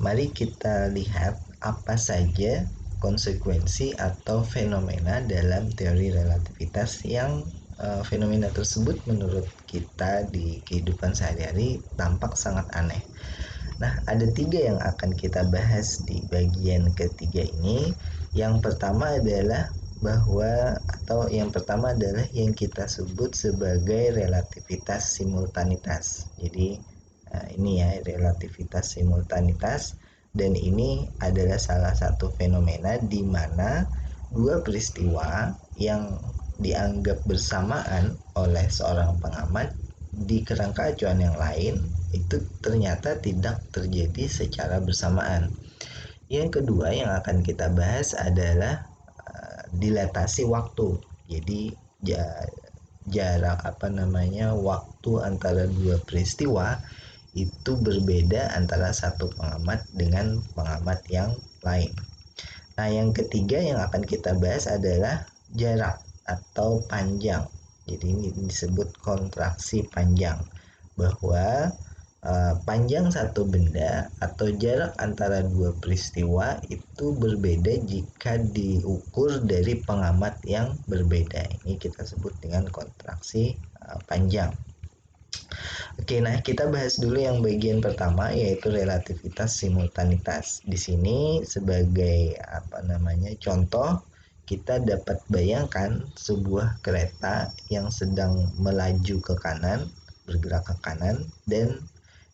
mari kita lihat apa saja konsekuensi atau fenomena dalam teori relativitas yang fenomena tersebut menurut kita di kehidupan sehari-hari tampak sangat aneh. Nah, ada 3 yang akan kita bahas di bagian ketiga ini. Yang pertama adalah yang kita sebut sebagai relativitas simultanitas. Jadi ini ya, relativitas simultanitas, dan ini adalah salah satu fenomena di mana dua peristiwa yang dianggap bersamaan oleh seorang pengamat di kerangka acuan yang lain itu ternyata tidak terjadi secara bersamaan. Yang kedua yang akan kita bahas adalah dilatasi waktu. Jadi jarak waktu antara dua peristiwa itu berbeda antara satu pengamat dengan pengamat yang lain. Nah, yang ketiga yang akan kita bahas adalah jarak atau panjang. Jadi ini disebut kontraksi panjang, bahwa panjang satu benda atau jarak antara dua peristiwa itu berbeda jika diukur dari pengamat yang berbeda. Ini kita sebut dengan kontraksi panjang. Oke, nah kita bahas dulu yang bagian pertama, yaitu relativitas simultanitas. Di sini sebagai contoh, kita dapat bayangkan sebuah kereta yang sedang melaju ke kanan, bergerak ke kanan, dan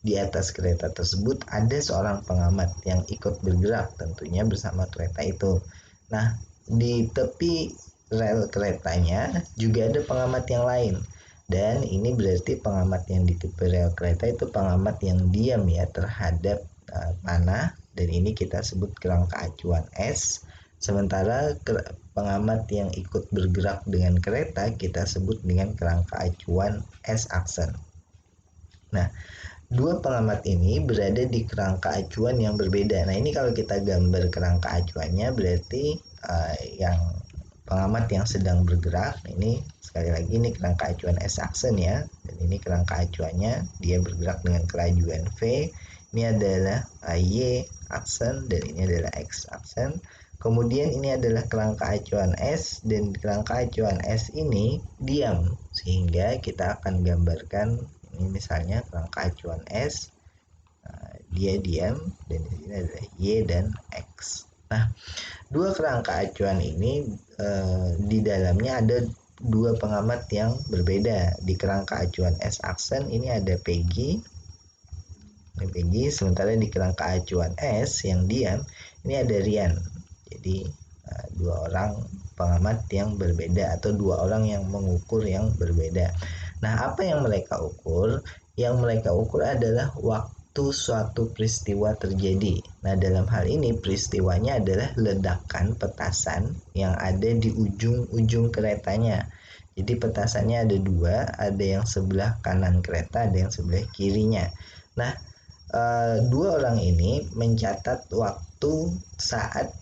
di atas kereta tersebut ada seorang pengamat yang ikut bergerak tentunya bersama kereta itu. Nah, di tepi rel keretanya juga ada pengamat yang lain. Dan ini berarti pengamat yang di tepi rel kereta itu pengamat yang diam ya terhadap tanah, dan ini kita sebut kerangka acuan S. Sementara pengamat yang ikut bergerak dengan kereta kita sebut dengan kerangka acuan S aksen. Nah, dua pengamat ini berada di kerangka acuan yang berbeda. Nah, ini kalau kita gambar kerangka acuannya berarti yang pengamat yang sedang bergerak, ini sekali lagi ini kerangka acuan S aksen ya, dan ini kerangka acuannya dia bergerak dengan kelajuan V. Ini adalah Y aksen dan ini adalah X aksen. Kemudian ini adalah kerangka acuan S, dan kerangka acuan S ini diam, sehingga kita akan gambarkan ini misalnya kerangka acuan S dia diam, dan di sini adalah Y dan X. Nah, dua kerangka acuan ini di dalamnya ada dua pengamat yang berbeda. Di kerangka acuan S aksen ini ada Peggy, sementara di kerangka acuan S yang diam ini ada Ryan. Jadi dua orang pengamat yang berbeda atau dua orang yang mengukur yang berbeda. Nah, apa yang mereka ukur? Yang mereka ukur adalah waktu suatu peristiwa terjadi. Nah, dalam hal ini peristiwanya adalah ledakan petasan yang ada di ujung-ujung keretanya. Jadi petasannya ada dua, ada yang sebelah kanan kereta, ada yang sebelah kirinya. Nah, dua orang ini mencatat waktu saat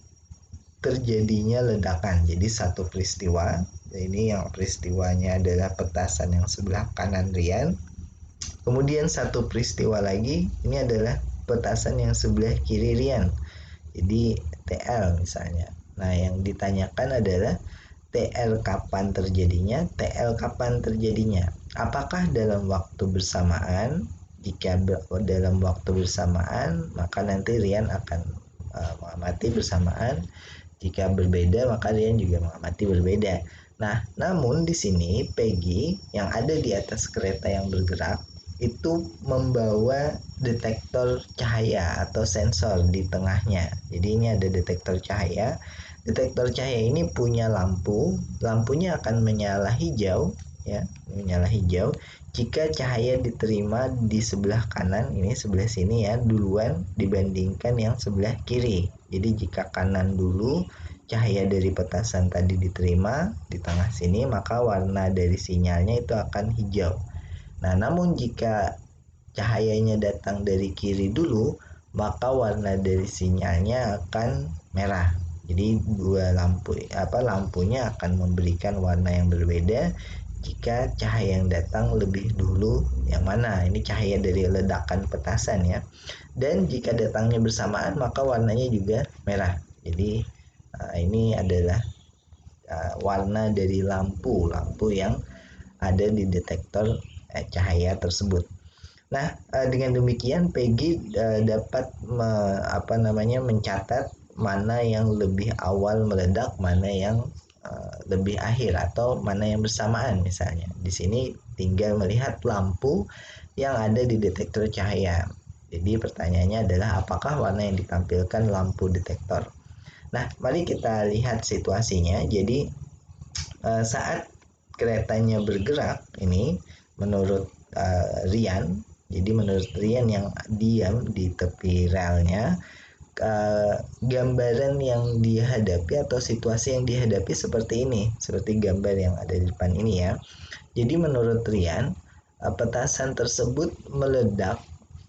terjadinya ledakan. Jadi satu peristiwa, ini yang peristiwanya adalah petasan yang sebelah kanan Rian. Kemudian satu peristiwa lagi, ini adalah petasan yang sebelah kiri Rian. Jadi TL misalnya. Nah, yang ditanyakan adalah TL kapan terjadinya, TL kapan terjadinya. Apakah dalam waktu bersamaan? Jika dalam waktu bersamaan, maka nanti Rian akan mengamati bersamaan. Jika berbeda, maka Rian juga mengamati berbeda. Nah, namun di sini Peggy yang ada di atas kereta yang bergerak itu membawa detektor cahaya atau sensor di tengahnya. Jadi ini ada detektor cahaya. Detektor cahaya ini punya lampu. Lampunya akan menyala hijau ya, menyala hijau jika cahaya diterima di sebelah kanan, ini sebelah sini ya, duluan dibandingkan yang sebelah kiri. Jadi jika kanan dulu cahaya dari petasan tadi diterima di tengah sini, maka warna dari sinyalnya itu akan hijau. Nah, namun jika cahayanya datang dari kiri dulu, maka warna dari sinyalnya akan merah. Jadi dua lampunya akan memberikan warna yang berbeda. jika cahaya yang datang lebih dulu yang mana? Ini cahaya dari ledakan petasan ya. Dan jika datangnya bersamaan maka warnanya juga merah. Jadi ini adalah warna dari lampu yang ada di detektor cahaya tersebut. Nah, dengan demikian Peggy dapat mencatat mana yang lebih awal meledak, mana yang lebih akhir atau mana yang bersamaan misalnya. Di sini tinggal melihat lampu yang ada di detektor cahaya. Jadi pertanyaannya adalah apakah warna yang ditampilkan lampu detektor. Nah, mari kita lihat situasinya. Jadi saat keretanya bergerak ini menurut Rian, jadi menurut Rian yang diam di tepi relnya, gambaran yang dihadapi atau situasi yang dihadapi seperti ini, seperti gambar yang ada di depan ini ya. Jadi menurut Rian, petasan tersebut meledak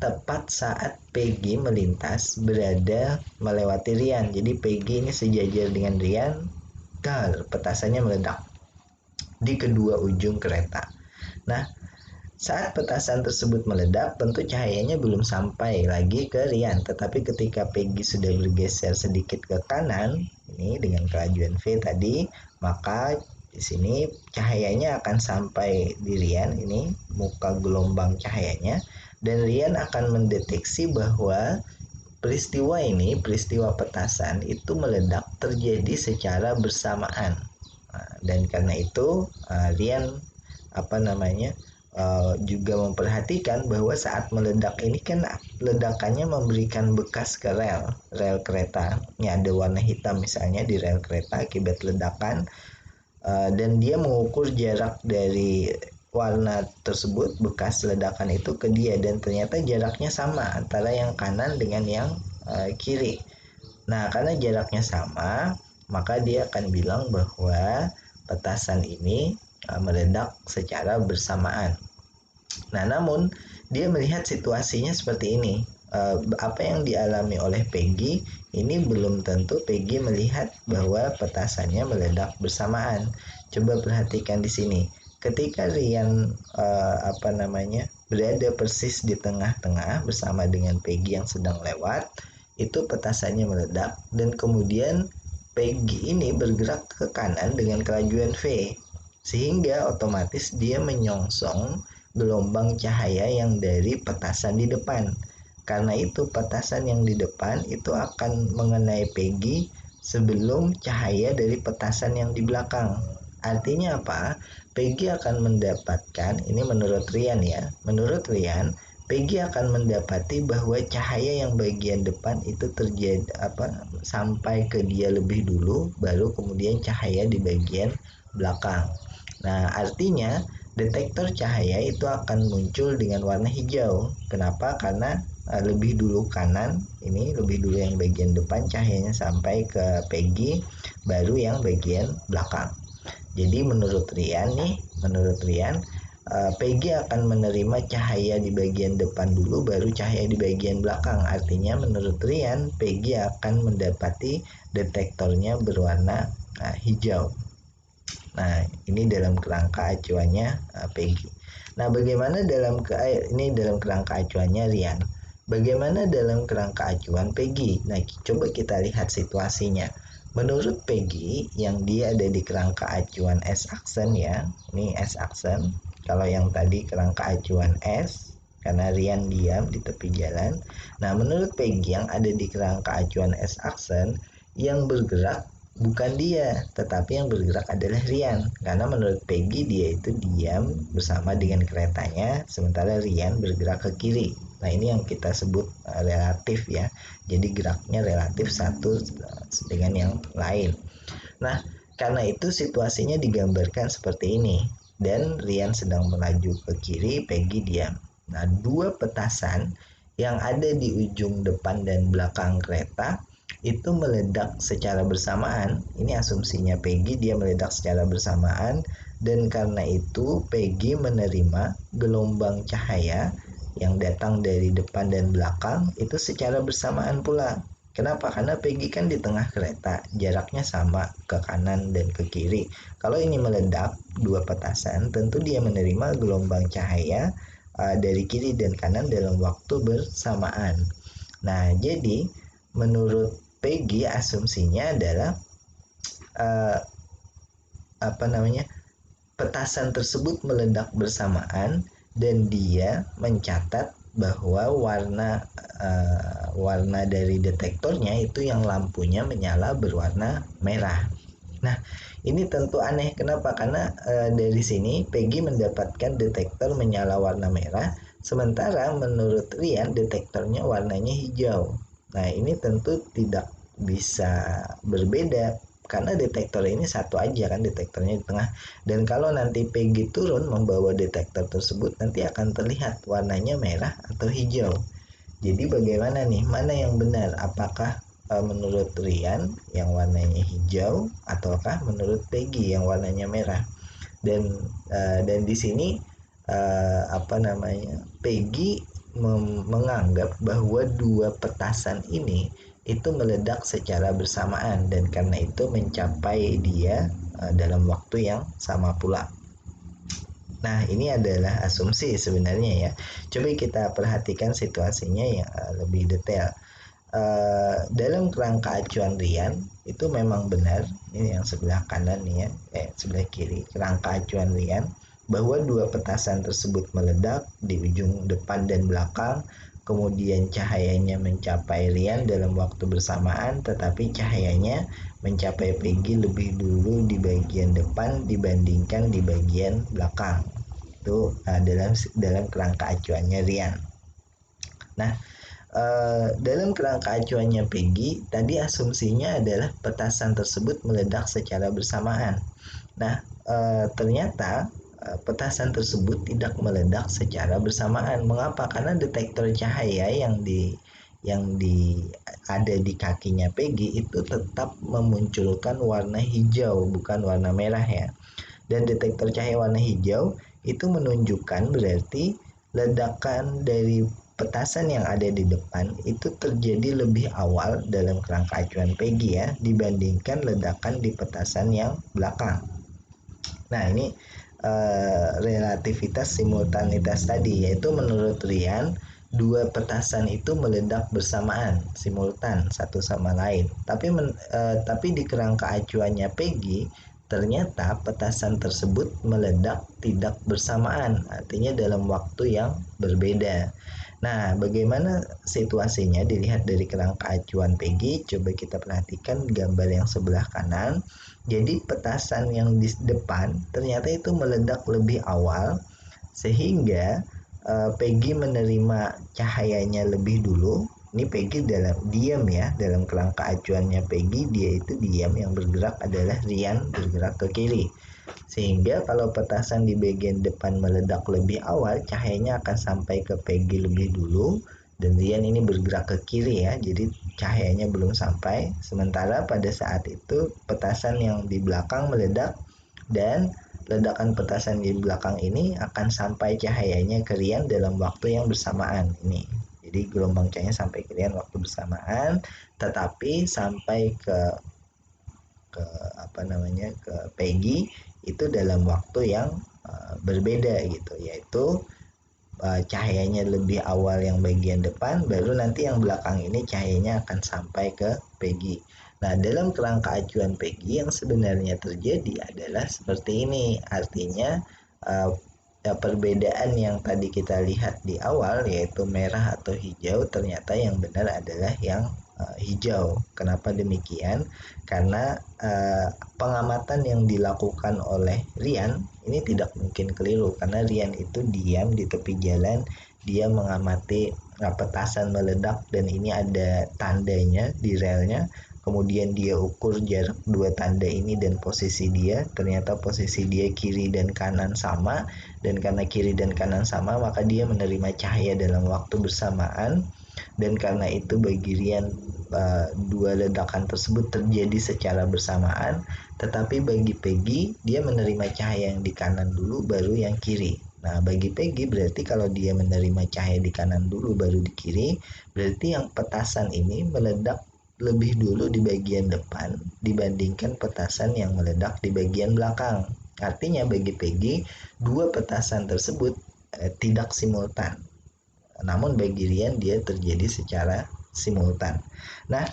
tepat saat Peggy melintas berada melewati Rian. Jadi Peggy ini sejajar dengan Rian, petasannya meledak di kedua ujung kereta. Nah, saat petasan tersebut meledak, tentu cahayanya belum sampai lagi ke Rian, tetapi ketika Peggy sudah bergeser sedikit ke kanan, ini dengan kelajuan V tadi, maka di sini cahayanya akan sampai di Rian, ini muka gelombang cahayanya, dan Rian akan mendeteksi bahwa peristiwa petasan itu meledak terjadi secara bersamaan. Dan karena itu Rian juga memperhatikan bahwa saat meledak ini kan ledakannya memberikan bekas ke rel kereta. Ini ada warna hitam misalnya di rel kereta akibat ledakan, dan dia mengukur jarak dari warna tersebut, bekas ledakan itu ke dia, dan ternyata jaraknya sama antara yang kanan dengan yang kiri. Nah, karena jaraknya sama, maka dia akan bilang bahwa petasan ini meledak secara bersamaan. Nah, namun dia melihat situasinya seperti ini. Apa yang dialami oleh Peggy ini belum tentu Peggy melihat bahwa petasannya meledak bersamaan. Coba perhatikan di sini. Ketika Rian berada persis di tengah-tengah bersama dengan Peggy yang sedang lewat, itu petasannya meledak dan kemudian Peggy ini bergerak ke kanan dengan kelajuan V, sehingga otomatis dia menyongsong gelombang cahaya yang dari petasan di depan. Karena itu petasan yang di depan itu akan mengenai Peggy sebelum cahaya dari petasan yang di belakang. Artinya apa? Peggy akan mendapatkan, ini menurut Rian ya, menurut Rian, Peggy akan mendapati bahwa cahaya yang bagian depan itu terjadi sampai ke dia lebih dulu, baru kemudian cahaya di bagian belakang. Nah, artinya detektor cahaya itu akan muncul dengan warna hijau. Kenapa? Karena lebih dulu kanan, ini lebih dulu yang bagian depan cahayanya sampai ke Peggy, baru yang bagian belakang. Jadi menurut Rian, Peggy akan menerima cahaya di bagian depan dulu, baru cahaya di bagian belakang. Artinya menurut Rian, Peggy akan mendapati detektornya berwarna hijau. Nah, ini dalam kerangka acuannya Peggy. Nah, bagaimana dalam kerangka acuannya Rian? Bagaimana dalam kerangka acuan Peggy? Nah, coba kita lihat situasinya. Menurut Peggy, yang dia ada di kerangka acuan S-aksen ya, ini S-aksen. Kalau yang tadi kerangka acuan S, karena Rian diam di tepi jalan. Nah, menurut Peggy yang ada di kerangka acuan S-aksen, yang bergerak bukan dia, tetapi yang bergerak adalah Rian. Karena menurut Peggy dia itu diam bersama dengan keretanya, sementara Rian bergerak ke kiri. Nah, ini yang kita sebut relatif ya. Jadi geraknya relatif satu dengan yang lain. Nah, karena itu situasinya digambarkan seperti ini. Dan Rian sedang melaju ke kiri, Peggy diam. Nah, dua petasan yang ada di ujung depan dan belakang kereta itu meledak secara bersamaan. Ini asumsinya Peggy, dia meledak secara bersamaan, dan karena itu Peggy menerima gelombang cahaya yang datang dari depan dan belakang itu secara bersamaan pula. Kenapa? Karena Peggy kan di tengah kereta, jaraknya sama ke kanan dan ke kiri. Kalau ini meledak, dua petasan, tentu dia menerima gelombang cahaya dari kiri dan kanan dalam waktu bersamaan. Nah, jadi menurut Peggy asumsinya adalah uh, apa namanya, petasan tersebut meledak bersamaan dan dia mencatat bahwa warna dari detektornya itu yang lampunya menyala berwarna merah. Nah, ini tentu aneh. Kenapa? Karena dari sini Peggy mendapatkan detektor menyala warna merah, sementara menurut Rian detektornya warnanya hijau. Nah, ini tentu tidak bisa berbeda karena detektor ini satu aja kan, detektornya di tengah. Dan kalau nanti Peggy turun membawa detektor tersebut, nanti akan terlihat warnanya merah atau hijau. Jadi bagaimana nih? Mana yang benar? Apakah menurut Rian yang warnanya hijau ataukah menurut Peggy yang warnanya merah? Dan di sini apa namanya? Peggy menganggap bahwa dua petasan ini itu meledak secara bersamaan dan karena itu mencapai dia dalam waktu yang sama pula. Nah, ini adalah asumsi sebenarnya ya. Coba kita perhatikan situasinya yang lebih detail. Dalam kerangka acuan Rian itu memang benar, ini yang sebelah kanan nih ya, sebelah kiri, kerangka acuan Rian bahwa dua petasan tersebut meledak di ujung depan dan belakang, kemudian cahayanya mencapai Rian dalam waktu bersamaan, tetapi cahayanya mencapai Peggy lebih dulu di bagian depan dibandingkan di bagian belakang. Itu dalam kerangka acuannya Rian. Nah, dalam kerangka acuannya Peggy, tadi asumsinya adalah petasan tersebut meledak secara bersamaan. Nah, ternyata petasan tersebut tidak meledak secara bersamaan. Mengapa? Karena detektor cahaya yang ada di kakinya Peggy itu tetap memunculkan warna hijau, bukan warna merah ya. Dan detektor cahaya warna hijau itu menunjukkan berarti ledakan dari petasan yang ada di depan itu terjadi lebih awal dalam kerangka acuan Peggy ya dibandingkan ledakan di petasan yang belakang. Nah, ini relativitas simultanitas tadi, yaitu menurut Rian dua petasan itu meledak bersamaan simultan satu sama lain. Tapi di kerangka acuannya Peggy ternyata petasan tersebut meledak tidak bersamaan, artinya dalam waktu yang berbeda. Nah, bagaimana situasinya dilihat dari kerangka acuan Peggy? Coba kita perhatikan gambar yang sebelah kanan. Jadi petasan yang di depan ternyata itu meledak lebih awal sehingga Peggy menerima cahayanya lebih dulu. Ini Peggy dalam diam ya, dalam kerangka acuannya Peggy dia itu diam, yang bergerak adalah Rian bergerak ke kiri. Sehingga kalau petasan di bagian depan meledak lebih awal, cahayanya akan sampai ke Peggy lebih dulu dan Rian ini bergerak ke kiri ya, jadi cahayanya belum sampai. Sementara pada saat itu petasan yang di belakang meledak dan ledakan petasan di belakang ini akan sampai cahayanya ke Rian dalam waktu yang bersamaan ini. Jadi gelombang cahaya sampai ke Rian waktu bersamaan, tetapi sampai ke apa namanya ke Peggy itu dalam waktu yang berbeda gitu, yaitu cahayanya lebih awal yang bagian depan, baru nanti yang belakang ini cahayanya akan sampai ke Peggy. Nah, dalam kerangka acuan Peggy yang sebenarnya terjadi adalah seperti ini. Artinya perbedaan yang tadi kita lihat di awal yaitu merah atau hijau, ternyata yang benar adalah yang hijau. Kenapa demikian? Karena pengamatan yang dilakukan oleh Rian ini tidak mungkin keliru karena Rian itu diam di tepi jalan, dia mengamati petasan meledak dan ini ada tandanya di relnya. Kemudian dia ukur jarak dua tanda ini dan posisi dia, ternyata posisi dia kiri dan kanan sama, dan karena kiri dan kanan sama maka dia menerima cahaya dalam waktu bersamaan. Dan karena itu bagi Rian dua ledakan tersebut terjadi secara bersamaan, tetapi bagi Peggy dia menerima cahaya yang di kanan dulu baru yang kiri. Nah, bagi Peggy berarti kalau dia menerima cahaya di kanan dulu baru di kiri, berarti yang petasan ini meledak lebih dulu di bagian depan dibandingkan petasan yang meledak di bagian belakang. Artinya bagi Peggy, dua petasan tersebut tidak simultan. Namun bagi Rian dia terjadi secara simultan. Nah,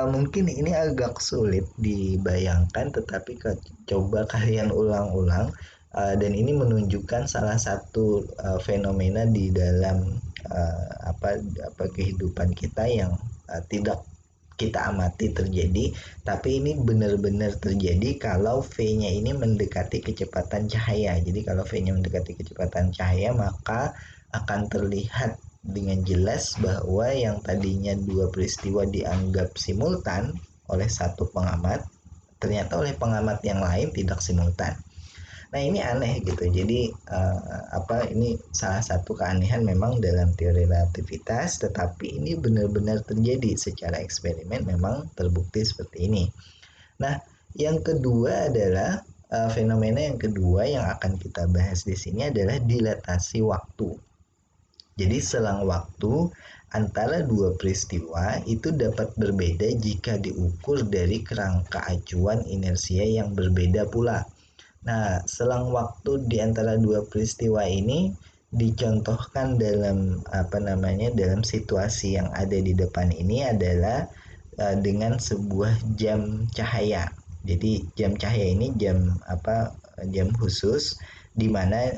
mungkin ini agak sulit dibayangkan, tetapi coba kalian ulang-ulang, dan ini menunjukkan salah satu fenomena di dalam apa kehidupan kita yang tidak kita amati terjadi, tapi ini benar-benar terjadi kalau V-nya ini mendekati kecepatan cahaya. Jadi kalau V-nya mendekati kecepatan cahaya, maka akan terlihat dengan jelas bahwa yang tadinya dua peristiwa dianggap simultan oleh satu pengamat, ternyata oleh pengamat yang lain tidak simultan. Nah, ini aneh gitu. Jadi ini salah satu keanehan memang dalam teori relativitas, tetapi ini benar-benar terjadi secara eksperimen, memang terbukti seperti ini. Nah, yang kedua adalah fenomena yang kedua yang akan kita bahas di sini adalah dilatasi waktu. Jadi selang waktu antara dua peristiwa itu dapat berbeda jika diukur dari kerangka acuan inersia yang berbeda pula. Nah, selang waktu di antara dua peristiwa ini dicontohkan dalam dalam situasi yang ada di depan ini adalah dengan sebuah jam cahaya. Jadi jam cahaya ini jam khusus di mana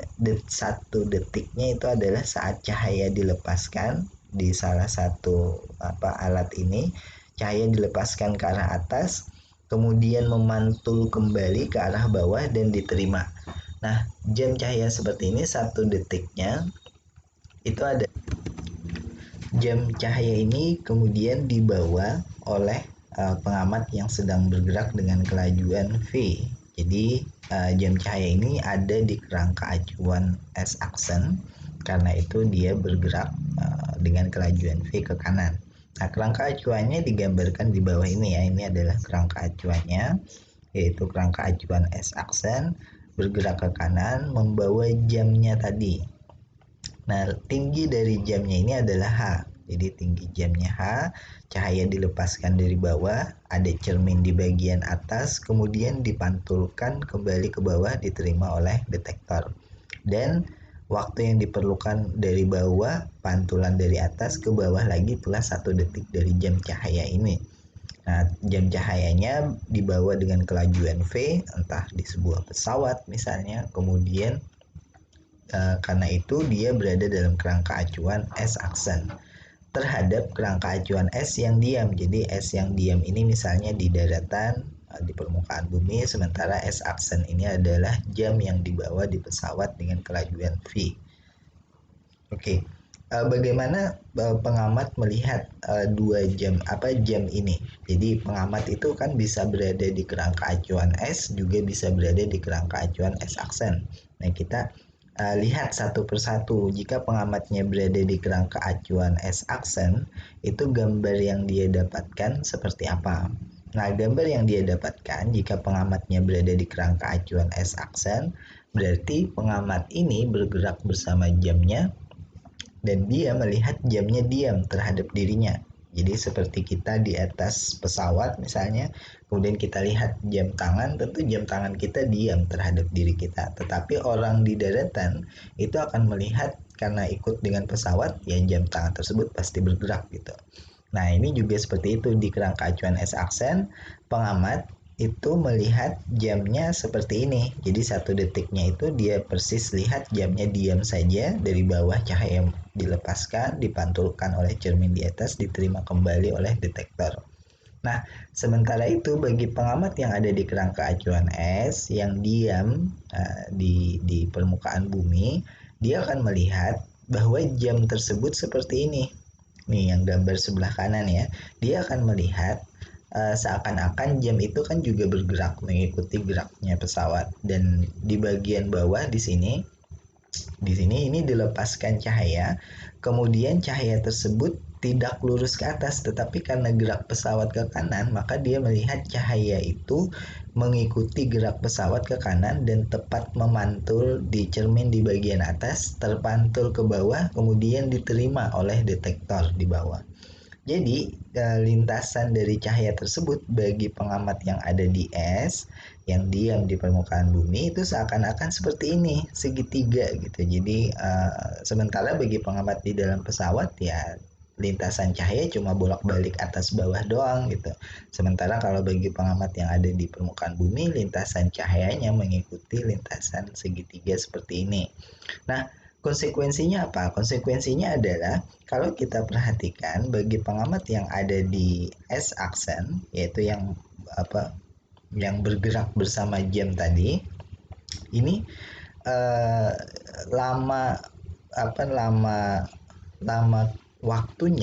satu detiknya itu adalah saat cahaya dilepaskan di salah satu alat ini. Cahaya dilepaskan ke arah atas, kemudian memantul kembali ke arah bawah dan diterima. Nah, jam cahaya seperti ini satu detiknya itu ada jam cahaya ini kemudian dibawa oleh pengamat yang sedang bergerak dengan kelajuan V. Jadi jam cahaya ini ada di kerangka acuan S-aksen, karena itu dia bergerak dengan kelajuan V ke kanan. Nah, kerangka acuannya digambarkan di bawah ini ya. Ini adalah kerangka acuannya, yaitu kerangka acuan S-aksen bergerak ke kanan membawa jamnya tadi. Nah, tinggi dari jamnya ini adalah H. Jadi tinggi jamnya H, cahaya dilepaskan dari bawah, ada cermin di bagian atas, kemudian dipantulkan kembali ke bawah, diterima oleh detektor. Dan waktu yang diperlukan dari bawah, pantulan dari atas ke bawah lagi itulah 1 detik dari jam cahaya ini. Nah, jam cahayanya dibawa dengan kelajuan V, entah di sebuah pesawat misalnya, kemudian karena itu dia berada dalam kerangka acuan S-aksen terhadap kerangka acuan S yang diam. Jadi S yang diam ini misalnya di daratan, di permukaan bumi, sementara S-aksen ini adalah jam yang dibawa di pesawat dengan kelajuan V. Oke. Bagaimana pengamat melihat dua jam ini? Jadi pengamat itu kan bisa berada di kerangka acuan S, juga bisa berada di kerangka acuan S-aksen. Nah, kita lihat satu persatu. Jika pengamatnya berada di kerangka acuan S-aksen, itu gambar yang dia dapatkan seperti apa? Nah, gambar yang dia dapatkan jika pengamatnya berada di kerangka acuan S-aksen, berarti pengamat ini bergerak bersama jamnya dan dia melihat jamnya diam terhadap dirinya. Jadi seperti kita di atas pesawat misalnya, kemudian kita lihat jam tangan, tentu jam tangan kita diam terhadap diri kita. Tetapi orang di daratan itu akan melihat, karena ikut dengan pesawat, ya jam tangan tersebut pasti bergerak gitu. Nah, ini juga seperti itu di kerangka acuan S-aksen, pengamat itu melihat jamnya seperti ini. Jadi 1 detiknya itu dia persis lihat jamnya diam saja, dari bawah cahaya dilepaskan, dipantulkan oleh cermin di atas, diterima kembali oleh detektor. Nah, sementara itu bagi pengamat yang ada di kerangka acuan S yang diam di permukaan bumi, dia akan melihat bahwa jam tersebut seperti ini. Nih yang gambar sebelah kanan ya. Dia akan melihat seakan-akan jam itu kan juga bergerak mengikuti geraknya pesawat, dan di bagian bawah di sini ini dilepaskan cahaya, kemudian cahaya tersebut tidak lurus ke atas, tetapi karena gerak pesawat ke kanan, maka dia melihat cahaya itu mengikuti gerak pesawat ke kanan dan tepat memantul di cermin di bagian atas, terpantul ke bawah, kemudian diterima oleh detektor di bawah. Jadi lintasan dari cahaya tersebut bagi pengamat yang ada di es yang diam di permukaan bumi itu seakan-akan seperti ini, segitiga gitu. Jadi sementara bagi pengamat di dalam pesawat ya lintasan cahaya cuma bolak-balik atas bawah doang gitu. Sementara kalau bagi pengamat yang ada di permukaan bumi, lintasan cahayanya mengikuti lintasan segitiga seperti ini. Nah, konsekuensinya apa? Konsekuensinya adalah kalau kita perhatikan bagi pengamat yang ada di S-aksen, yaitu yang apa yang bergerak bersama jam tadi, ini eh, lama lama lama waktu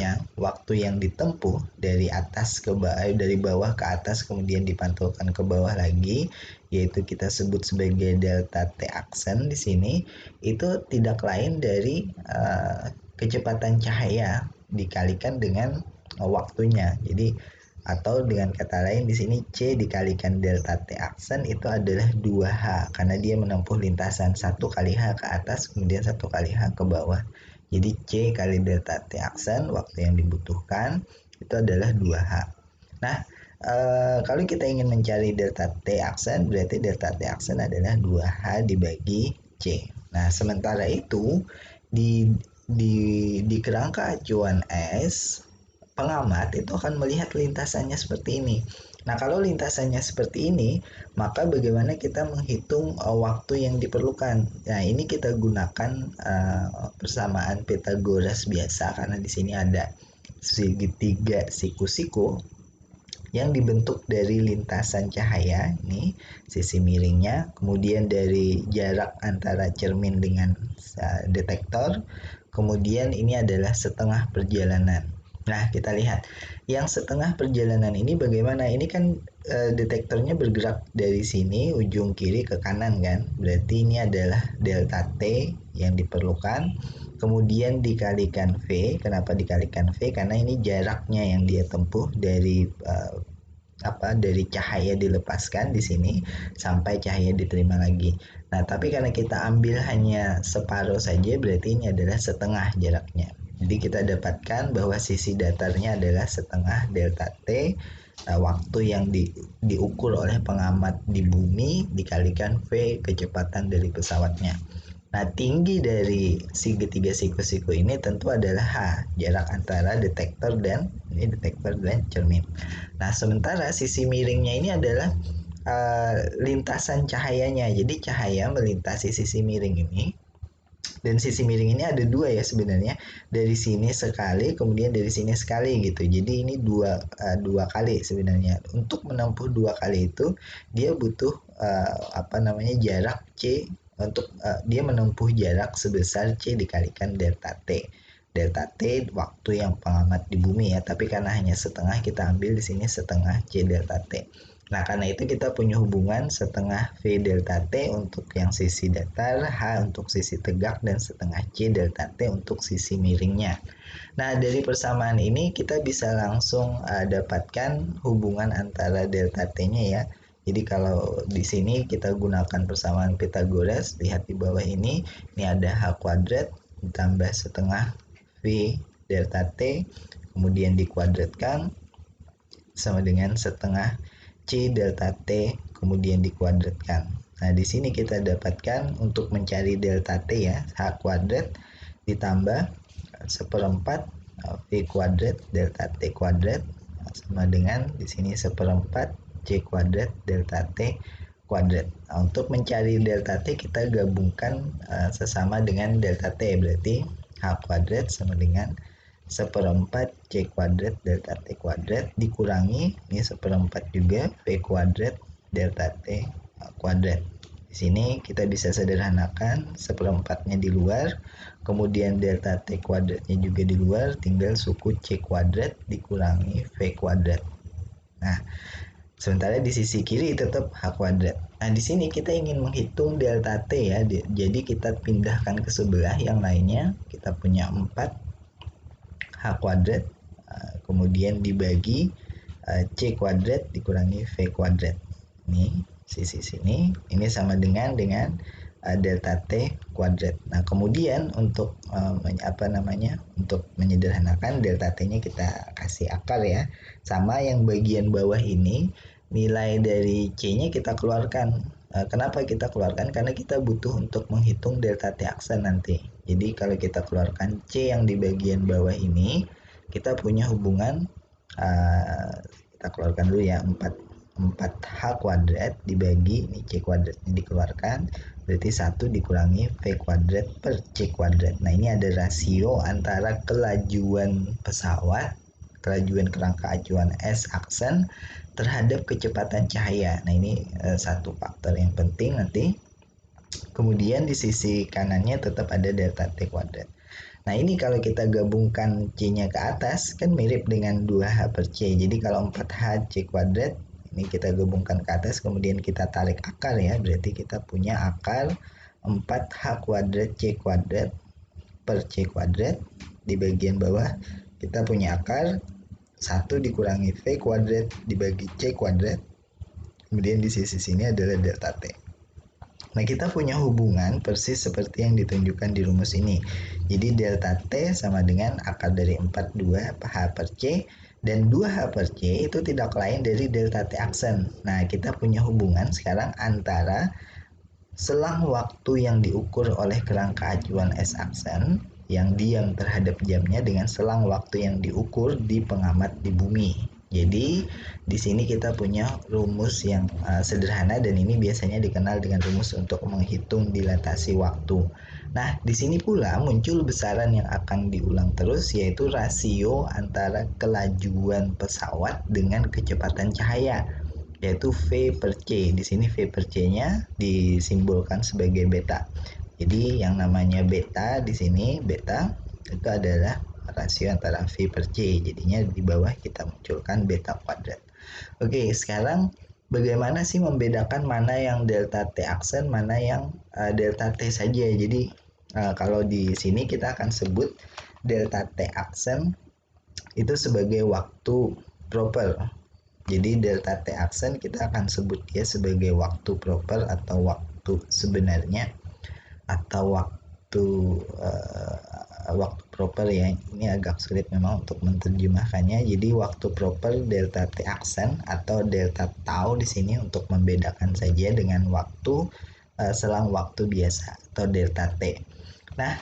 yang ditempuh dari atas ke bawah, dari bawah ke atas kemudian dipantulkan ke bawah lagi, yaitu kita sebut sebagai delta t aksen di sini, itu tidak lain dari kecepatan cahaya dikalikan dengan waktunya. Jadi atau dengan kata lain di sini C dikalikan delta T aksen itu adalah 2H karena dia menempuh lintasan 1 kali H ke atas kemudian 1 kali H ke bawah. Jadi C kali delta T aksen waktu yang dibutuhkan itu adalah 2H. Nah, kalau kita ingin mencari delta T aksen berarti delta T aksen adalah 2H dibagi C. Nah, sementara itu di kerangka acuan S pengamat itu akan melihat lintasannya seperti ini. Nah, kalau lintasannya seperti ini, maka bagaimana kita menghitung waktu yang diperlukan? Nah, ini kita gunakan persamaan Pythagoras biasa karena di sini ada segitiga siku-siku yang dibentuk dari lintasan cahaya, ini sisi miringnya, kemudian dari jarak antara cermin dengan detektor, kemudian ini adalah setengah perjalanan. Nah, kita lihat yang setengah perjalanan ini bagaimana? Ini kan detektornya bergerak dari sini ujung kiri ke kanan kan? Berarti ini adalah delta T yang diperlukan. Kemudian dikalikan V. Kenapa dikalikan V? Karena ini jaraknya yang dia tempuh dari dari cahaya dilepaskan di sini sampai cahaya diterima lagi. Nah, tapi karena kita ambil hanya separuh saja berarti ini adalah setengah jaraknya. Jadi kita dapatkan bahwa sisi datarnya adalah setengah delta T waktu yang diukur oleh pengamat di bumi dikalikan V kecepatan dari pesawatnya. Nah, tinggi dari segitiga siku-siku ini tentu adalah H, jarak antara detektor dan cermin. Nah, sementara sisi miringnya ini adalah lintasan cahayanya. Jadi cahaya melintasi sisi miring ini dan sisi miring ini ada dua ya sebenarnya, dari sini sekali kemudian dari sini sekali gitu. Jadi ini dua kali sebenarnya. Untuk menempuh 2 kali itu dia butuh jarak C untuk dia menempuh jarak sebesar C dikalikan delta T. Delta T waktu yang pengamat di bumi ya, tapi karena hanya setengah kita ambil di sini setengah C delta T. Nah, karena itu kita punya hubungan setengah V delta T untuk yang sisi datar, H untuk sisi tegak, dan setengah C delta T untuk sisi miringnya. Nah, dari persamaan ini kita bisa langsung dapatkan hubungan antara delta T-nya ya. Jadi kalau di sini kita gunakan persamaan Pythagoras, lihat di bawah ini ada H kuadrat ditambah setengah V delta T, kemudian dikuadratkan sama dengan setengah C delta T kemudian dikuadratkan. Nah, di sini kita dapatkan untuk mencari delta T ya, H kuadrat ditambah seperempat V kuadrat delta T kuadrat sama dengan di sini seperempat C kuadrat delta T kuadrat. Nah, untuk mencari delta T kita gabungkan sesama dengan delta T, berarti H kuadrat sama dengan seperempat C kuadrat delta T kuadrat dikurangi ini seperempat juga V kuadrat delta T kuadrat. Di sini kita bisa sederhanakan seperempatnya di luar, kemudian delta T kuadratnya juga di luar, tinggal suku C kuadrat dikurangi V kuadrat. Nah, sementara di sisi kiri tetap H kuadrat. Nah, di sini kita ingin menghitung delta T ya, jadi kita pindahkan ke sebelah yang lainnya, kita punya 4 H kuadrat kemudian dibagi C kuadrat dikurangi V kuadrat. Ini sisi sini ini sama dengan delta T kuadrat. Nah, kemudian untuk untuk menyederhanakan delta T-nya kita kasih akar ya. Sama yang bagian bawah ini nilai dari C-nya kita keluarkan. Kenapa kita keluarkan? Karena kita butuh untuk menghitung delta T aksen nanti. Jadi kalau kita keluarkan C yang di bagian bawah ini, kita punya hubungan kita keluarkan dulu ya, 4H kuadrat dibagi ini C kuadratnya dikeluarkan, berarti 1 dikurangi V kuadrat per C kuadrat. Nah, ini ada rasio antara kelajuan pesawat, kelajuan kerangka acuan S aksen terhadap kecepatan cahaya. Nah, ini satu faktor yang penting nanti. Kemudian di sisi kanannya tetap ada delta T kuadrat. Nah, ini kalau kita gabungkan C-nya ke atas kan mirip dengan 2H per C. Jadi kalau 4H C kuadrat ini kita gabungkan ke atas, kemudian kita tarik akar ya, berarti kita punya akar 4H kuadrat C kuadrat per C kuadrat. Di bagian bawah kita punya akar 1 dikurangi V kuadrat dibagi C kuadrat. Kemudian di sisi sini adalah delta T. Nah, kita punya hubungan persis seperti yang ditunjukkan di rumus ini. Jadi delta T sama dengan akar dari 42H per C, dan 2H per C itu tidak lain dari delta T aksen. Nah, kita punya hubungan sekarang antara selang waktu yang diukur oleh kerangka acuan S aksen yang diam terhadap jamnya dengan selang waktu yang diukur di pengamat di bumi. Jadi di sini kita punya rumus yang sederhana, dan ini biasanya dikenal dengan rumus untuk menghitung dilatasi waktu. Nah, di sini pula muncul besaran yang akan diulang terus, yaitu rasio antara kelajuan pesawat dengan kecepatan cahaya, yaitu V per C. Di sini V per C-nya disimbolkan sebagai beta. Jadi yang namanya beta di sini, beta itu adalah rasio antara V per C. Jadinya di bawah kita munculkan beta kuadrat. Oke, sekarang bagaimana sih membedakan mana yang delta T aksen, mana yang delta T saja. Jadi kalau di sini kita akan sebut delta T aksen itu sebagai waktu proper. Jadi delta T aksen kita akan sebut dia sebagai waktu proper atau waktu sebenarnya, atau waktu proper ya. Ini agak sulit memang untuk menerjemahkannya. Jadi waktu proper delta T aksen atau delta tau di sini untuk membedakan saja dengan waktu selang waktu biasa atau delta T. Nah,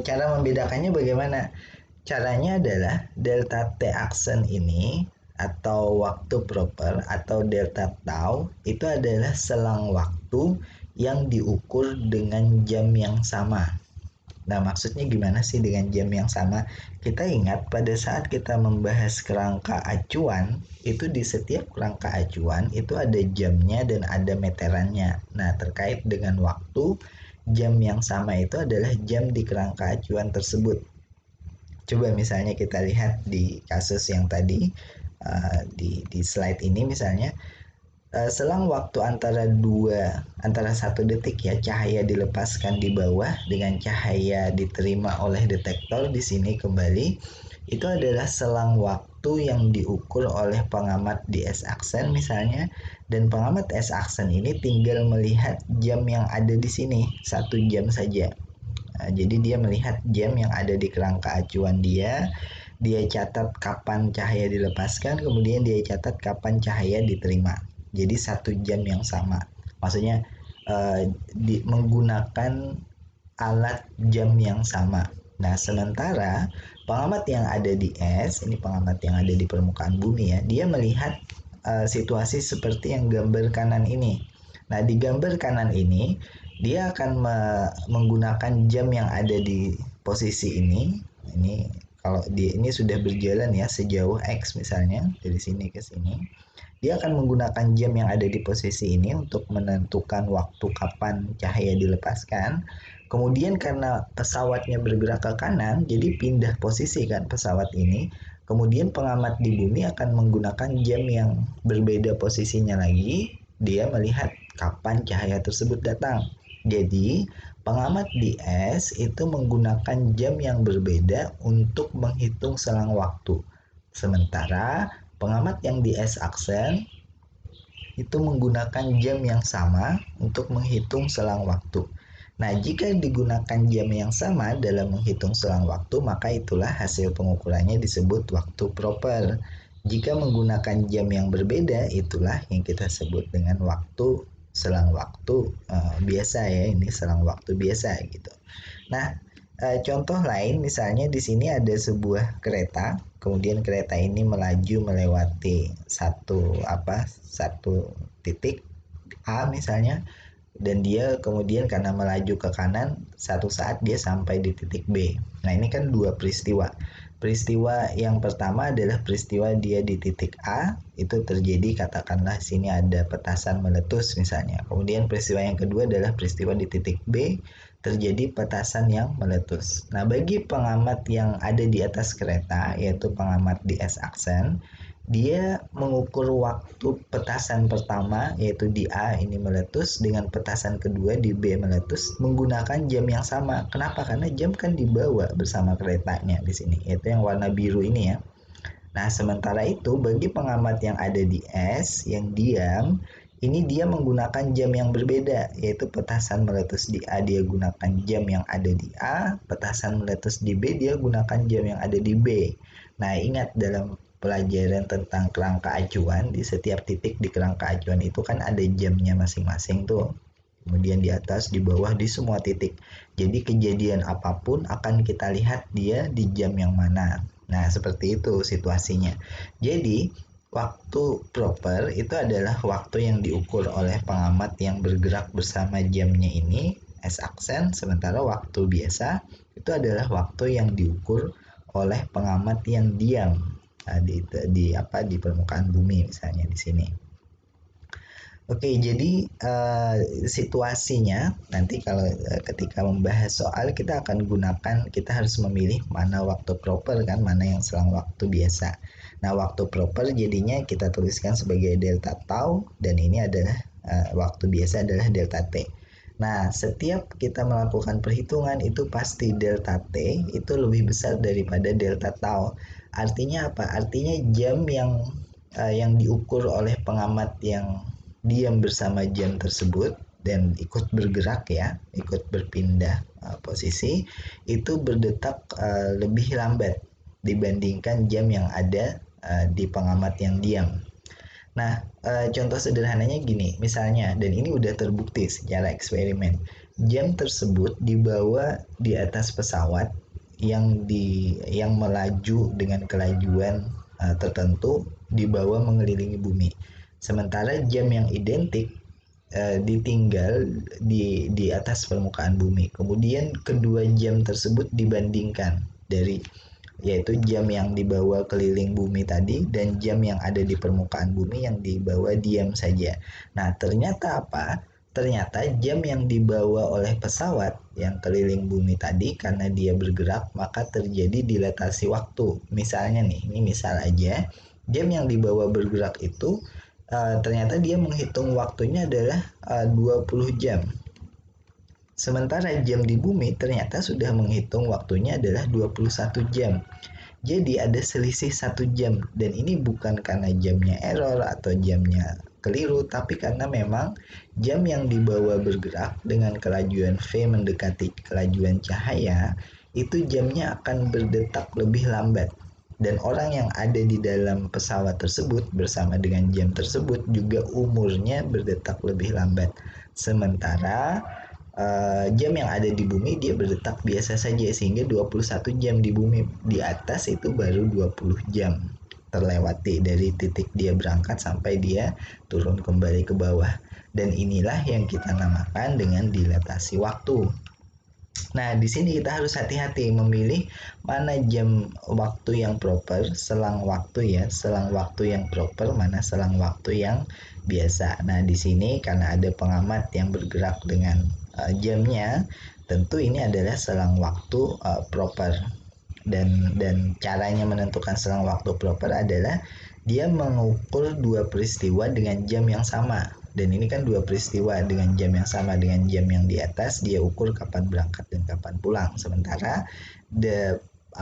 cara membedakannya bagaimana? Caranya adalah delta T aksen ini atau waktu proper atau delta tau itu adalah selang waktu yang diukur dengan jam yang sama. Nah, maksudnya gimana sih dengan jam yang sama? Kita ingat pada saat kita membahas kerangka acuan, itu di setiap kerangka acuan itu ada jamnya dan ada meterannya. Nah, terkait dengan waktu, jam yang sama itu adalah jam di kerangka acuan tersebut. Coba misalnya kita lihat di kasus yang tadi, di slide ini misalnya, selang waktu antara 1 detik ya, cahaya dilepaskan di bawah dengan cahaya diterima oleh detektor di sini kembali, itu adalah selang waktu yang diukur oleh pengamat di S aksen misalnya, dan pengamat S aksen ini tinggal melihat jam yang ada di sini 1 jam saja. Jadi dia melihat jam yang ada di kerangka acuan dia catat kapan cahaya dilepaskan, kemudian dia catat kapan cahaya diterima. Jadi 1 jam yang sama. Maksudnya menggunakan alat jam yang sama. Nah, sementara pengamat yang ada di S, ini pengamat yang ada di permukaan bumi ya, dia melihat situasi seperti yang gambar kanan ini. Nah, di gambar kanan ini dia akan menggunakan jam yang ada di posisi ini. Ini kalau ini sudah berjalan ya sejauh X misalnya, dari sini ke sini. Dia akan menggunakan jam yang ada di posisi ini untuk menentukan waktu kapan cahaya dilepaskan. Kemudian karena pesawatnya bergerak ke kanan, jadi pindah posisi kan pesawat ini. Kemudian pengamat di bumi akan menggunakan jam yang berbeda posisinya lagi. Dia melihat kapan cahaya tersebut datang. Jadi, pengamat di S itu menggunakan jam yang berbeda untuk menghitung selang waktu. Sementara pengamat yang di S aksen itu menggunakan jam yang sama untuk menghitung selang waktu. Nah, jika digunakan jam yang sama dalam menghitung selang waktu, maka itulah hasil pengukurannya disebut waktu proper. Jika menggunakan jam yang berbeda, itulah yang kita sebut dengan waktu selang waktu biasa ya, ini selang waktu biasa gitu. Nah, contoh lain misalnya di sini ada sebuah kereta, kemudian kereta ini melaju melewati satu titik A misalnya, dan dia kemudian karena melaju ke kanan satu saat dia sampai di titik B. Nah, ini kan dua peristiwa. Peristiwa yang pertama adalah peristiwa dia di titik A, itu terjadi katakanlah sini ada petasan meletus misalnya. Kemudian peristiwa yang kedua adalah peristiwa di titik B, terjadi petasan yang meletus. Nah, bagi pengamat yang ada di atas kereta, yaitu pengamat di S-aksen, dia mengukur waktu petasan pertama yaitu di A ini meletus dengan petasan kedua di B meletus menggunakan jam yang sama. Kenapa? Karena jam kan dibawa bersama keretanya di sini, yaitu yang warna biru ini ya. Nah, sementara itu bagi pengamat yang ada di S yang diam, ini dia menggunakan jam yang berbeda, yaitu petasan meletus di A dia gunakan jam yang ada di A, petasan meletus di B dia gunakan jam yang ada di B. Nah, ingat dalam pelajaran tentang kerangka acuan, di setiap titik di kerangka acuan itu kan ada jamnya masing-masing tuh. Kemudian di atas, di bawah, di semua titik. Jadi kejadian apapun akan kita lihat dia di jam yang mana. Nah, seperti itu situasinya. Jadi, waktu proper itu adalah waktu yang diukur oleh pengamat yang bergerak bersama jamnya ini, S-aksen, sementara waktu biasa itu adalah waktu yang diukur oleh pengamat yang diam di permukaan bumi misalnya di sini. Oke, jadi situasinya nanti kalau ketika membahas soal kita akan gunakan, kita harus memilih mana waktu proper kan, mana yang selang waktu biasa. Nah, waktu proper jadinya kita tuliskan sebagai delta tau dan ini adalah waktu biasa adalah delta t. Nah, setiap kita melakukan perhitungan itu pasti delta t itu lebih besar daripada delta tau. Artinya apa? Artinya jam yang diukur oleh pengamat yang diam bersama jam tersebut dan ikut bergerak ya, ikut berpindah posisi, itu berdetak lebih lambat dibandingkan jam yang ada di pengamat yang diam. Nah, contoh sederhananya gini, misalnya, dan ini udah terbukti secara eksperimen, jam tersebut dibawa di atas pesawat yang melaju dengan kelajuan tertentu, dibawa mengelilingi bumi. Sementara jam yang identik ditinggal di atas permukaan bumi. Kemudian kedua jam tersebut dibandingkan dari yaitu jam yang dibawa keliling bumi tadi dan jam yang ada di permukaan bumi yang dibawa diam saja. Nah, ternyata apa? Ternyata jam yang dibawa oleh pesawat yang keliling bumi tadi karena dia bergerak maka terjadi dilatasi waktu. Misalnya nih, ini misal aja, jam yang dibawa bergerak itu ternyata dia menghitung waktunya adalah 20 jam. Sementara jam di bumi ternyata sudah menghitung waktunya adalah 21 jam. Jadi ada selisih 1 jam dan ini bukan karena jamnya error atau jamnya keliru, tapi karena memang jam yang dibawa bergerak dengan kelajuan V mendekati kelajuan cahaya itu jamnya akan berdetak lebih lambat dan orang yang ada di dalam pesawat tersebut bersama dengan jam tersebut juga umurnya berdetak lebih lambat. Sementara jam yang ada di bumi dia berdetak biasa saja sehingga 21 jam di bumi, di atas itu baru 20 jam terlewati dari titik dia berangkat sampai dia turun kembali ke bawah. Dan inilah yang kita namakan dengan dilatasi waktu. Nah, di sini kita harus hati-hati memilih mana jam waktu yang proper, selang waktu ya, selang waktu yang proper, mana selang waktu yang biasa. Nah, di sini karena ada pengamat yang bergerak dengan jamnya, tentu ini adalah selang waktu proper. Dan caranya menentukan selang waktu proper adalah dia mengukur dua peristiwa dengan jam yang sama. Dan ini kan dua peristiwa dengan jam yang sama dengan jam yang di atas dia ukur kapan berangkat dan kapan pulang. Sementara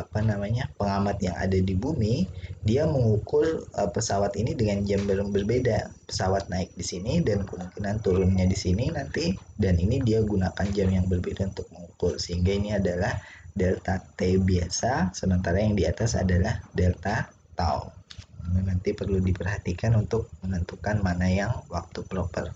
pengamat yang ada di bumi, dia mengukur pesawat ini dengan jam berbeda. Pesawat naik di sini dan kemungkinan turunnya di sini nanti, dan ini dia gunakan jam yang berbeda untuk mengukur, sehingga ini adalah delta T biasa, sementara yang di atas adalah delta tau. Nanti perlu diperhatikan untuk menentukan mana yang waktu proper.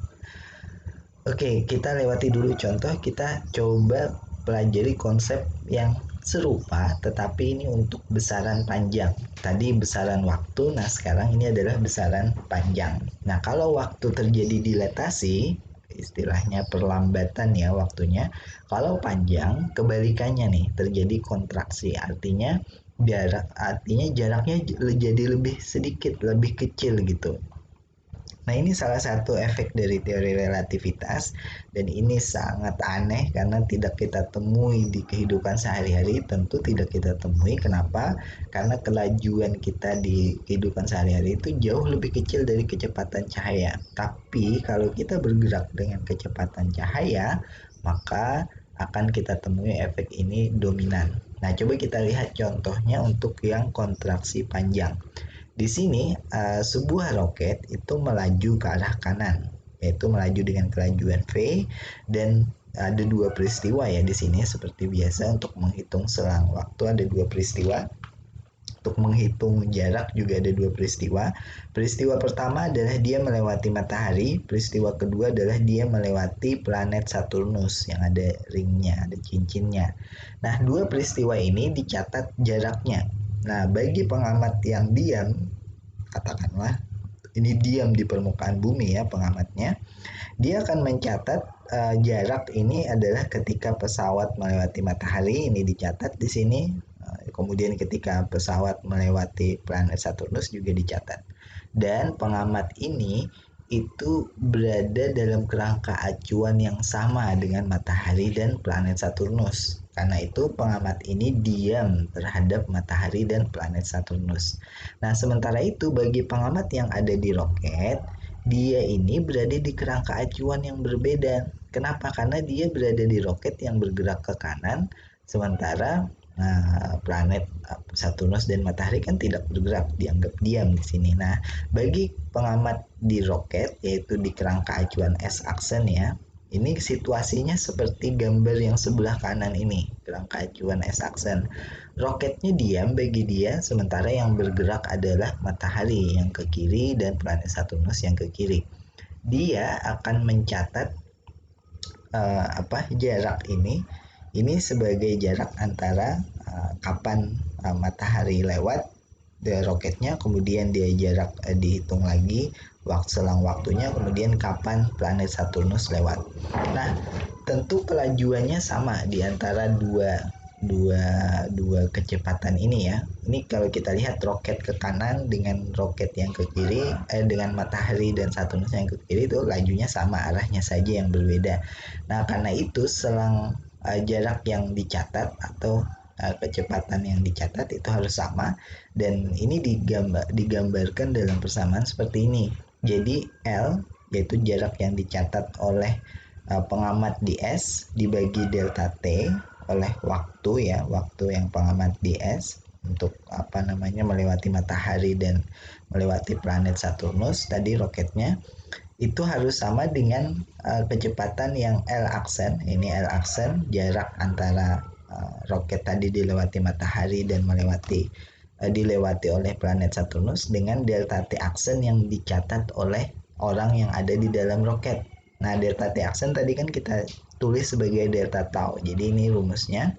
Oke, kita lewati dulu contoh, kita coba pelajari konsep yang serupa, tetapi ini untuk besaran panjang. Tadi besaran waktu, nah sekarang ini adalah besaran panjang. Nah, kalau waktu terjadi dilatasi, istilahnya perlambatan ya waktunya. Kalau panjang, kebalikannya nih, terjadi kontraksi. Artinya jaraknya jadi lebih sedikit, lebih kecil gitu. Nah, ini salah satu efek dari teori relativitas, dan ini sangat aneh karena tidak kita temui di kehidupan sehari-hari. Tentu tidak kita temui. Kenapa? Karena kelajuan kita di kehidupan sehari-hari itu jauh lebih kecil dari kecepatan cahaya. Tapi kalau kita bergerak dengan kecepatan cahaya, maka akan kita temui efek ini dominan. Nah, coba kita lihat contohnya untuk yang kontraksi panjang. Di sini sebuah roket itu melaju ke arah kanan, yaitu melaju dengan kelajuan v, dan ada dua peristiwa ya di sini. Seperti biasa untuk menghitung selang waktu ada dua peristiwa. Untuk menghitung jarak juga ada dua peristiwa. Peristiwa pertama adalah dia melewati matahari, peristiwa kedua adalah dia melewati planet Saturnus yang ada ringnya, ada cincinnya. Nah, dua peristiwa ini dicatat jaraknya. Nah, bagi pengamat yang diam, katakanlah ini diam di permukaan bumi ya pengamatnya, dia akan mencatat jarak ini adalah ketika pesawat melewati matahari, ini dicatat di sini. Kemudian ketika pesawat melewati planet Saturnus juga dicatat. Dan pengamat ini itu berada dalam kerangka acuan yang sama dengan matahari dan planet Saturnus. Karena itu pengamat ini diam terhadap matahari dan planet Saturnus. Nah, sementara itu bagi pengamat yang ada di roket, dia ini berada di kerangka acuan yang berbeda. Kenapa? Karena dia berada di roket yang bergerak ke kanan, sementara planet Saturnus dan matahari kan tidak bergerak, dianggap diam di sini. Nah, bagi pengamat di roket, yaitu di kerangka acuan S-aksen ya, ini situasinya seperti gambar yang sebelah kanan ini, kerangka acuan S-aksen. Roketnya diam bagi dia, sementara yang bergerak adalah matahari yang ke kiri dan planet Saturnus yang ke kiri. Dia akan mencatat jarak ini sebagai jarak antara kapan matahari lewat roketnya, kemudian dia jarak dihitung lagi selang waktunya, kemudian kapan planet Saturnus lewat. Nah, tentu kelajuannya sama di antara dua kecepatan ini ya. Ini kalau kita lihat roket ke kanan dengan roket yang ke kiri, dengan matahari dan Saturnus yang ke kiri, itu lajunya sama, arahnya saja yang berbeda. Nah, karena itu selang jarak yang dicatat atau kecepatan yang dicatat itu harus sama, dan ini digambarkan dalam persamaan seperti ini. Jadi L, yaitu jarak yang dicatat oleh pengamat di S, dibagi delta T oleh waktu ya, waktu yang pengamat di S untuk melewati matahari dan melewati planet Saturnus tadi roketnya, itu harus sama dengan kecepatan yang L aksen. Ini L aksen, jarak antara roket tadi dilewati matahari dan dilewati oleh planet Saturnus, dengan delta T aksen yang dicatat oleh orang yang ada di dalam roket. Nah, delta T aksen tadi kan kita tulis sebagai delta tau. Jadi ini rumusnya.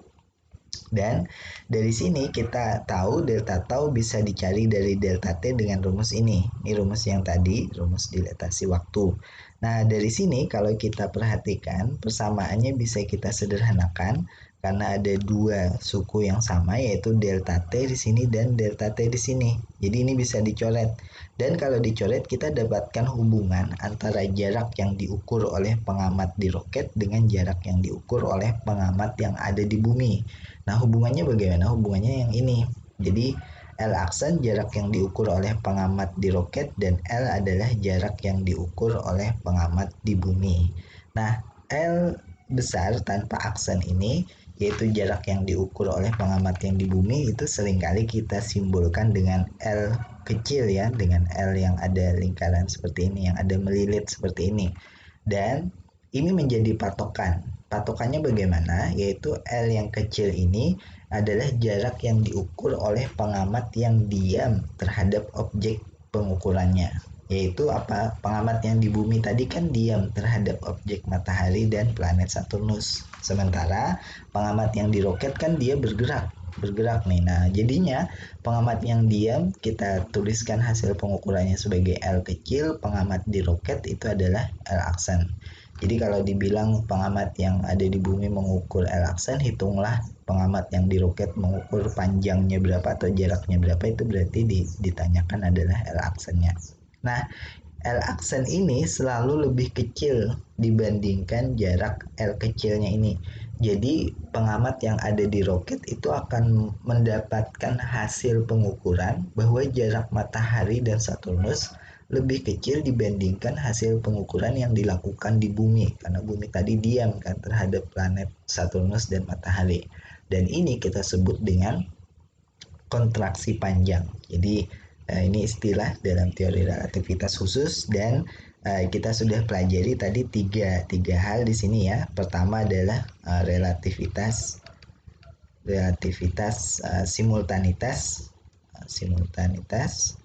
Dan dari sini kita tahu delta tau bisa dicari dari delta T dengan rumus ini. Ini rumus yang tadi, rumus dilatasi waktu. Nah, dari sini kalau kita perhatikan persamaannya bisa kita sederhanakan karena ada dua suku yang sama, yaitu delta T di sini dan delta T di sini. Jadi ini bisa dicoret. Dan kalau dicoret kita dapatkan hubungan antara jarak yang diukur oleh pengamat di roket dengan jarak yang diukur oleh pengamat yang ada di bumi. Nah, hubungannya bagaimana? Hubungannya yang ini. Jadi L aksen jarak yang diukur oleh pengamat di roket, dan L adalah jarak yang diukur oleh pengamat di bumi. Nah, L besar tanpa aksen ini yaitu jarak yang diukur oleh pengamat yang di bumi, itu seringkali kita simbolkan dengan L kecil ya, dengan L yang ada lingkaran seperti ini, yang ada melilit seperti ini. Dan ini menjadi patokan. Patokannya bagaimana? Yaitu L yang kecil ini adalah jarak yang diukur oleh pengamat yang diam terhadap objek pengukurannya. Yaitu apa? Pengamat yang di bumi tadi kan diam terhadap objek matahari dan planet Saturnus. Sementara pengamat yang di roket kan dia bergerak nih. Nah, jadinya pengamat yang diam kita tuliskan hasil pengukurannya sebagai L kecil, pengamat di roket itu adalah L aksen. Jadi kalau dibilang pengamat yang ada di bumi mengukur L aksen, hitunglah pengamat yang di roket mengukur panjangnya berapa atau jaraknya berapa, itu berarti ditanyakan adalah L aksennya. Nah, L aksen ini selalu lebih kecil dibandingkan jarak L kecilnya ini. Jadi pengamat yang ada di roket itu akan mendapatkan hasil pengukuran bahwa jarak matahari dan Saturnus lebih kecil dibandingkan hasil pengukuran yang dilakukan di bumi, karena bumi tadi diam kan terhadap planet Saturnus dan matahari. Dan ini kita sebut dengan kontraksi panjang. Jadi ini istilah dalam teori relativitas khusus, dan kita sudah pelajari tadi tiga hal di sini ya. Pertama adalah relativitas relativitas simultanitas,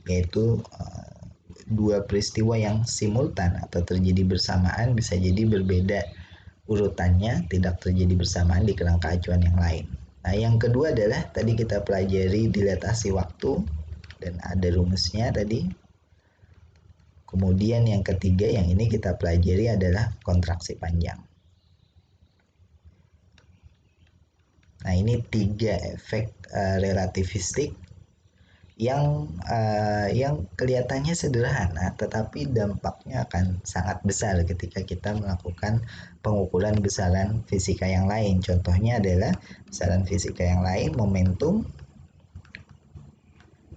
yaitu dua peristiwa yang simultan atau terjadi bersamaan bisa jadi berbeda urutannya, tidak terjadi bersamaan di kerangka acuan yang lain. Nah, yang kedua adalah tadi kita pelajari dilatasi waktu dan ada rumusnya tadi. Kemudian yang ketiga yang ini kita pelajari adalah kontraksi panjang. Nah, ini tiga efek relativistik yang kelihatannya sederhana tetapi dampaknya akan sangat besar ketika kita melakukan pengukuran besaran fisika yang lain. Contohnya adalah besaran fisika yang lain, momentum.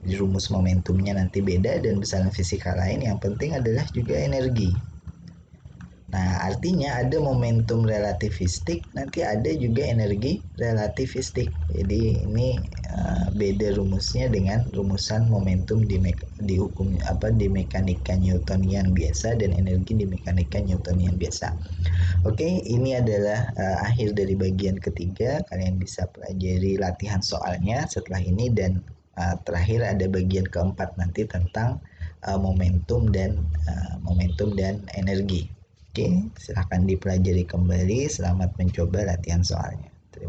Rumus momentumnya nanti beda, dan besaran fisika lain yang penting adalah juga energi. Nah, artinya ada momentum relativistik, nanti ada juga energi relativistik. Jadi ini beda rumusnya dengan rumusan momentum di hukum di mekanika Newtonian biasa dan energi di mekanika Newtonian biasa. Oke, ini adalah akhir dari bagian ketiga. Kalian bisa pelajari latihan soalnya setelah ini, dan terakhir ada bagian keempat nanti tentang momentum dan energi. Oke, silahkan dipelajari kembali. Selamat mencoba latihan soalnya.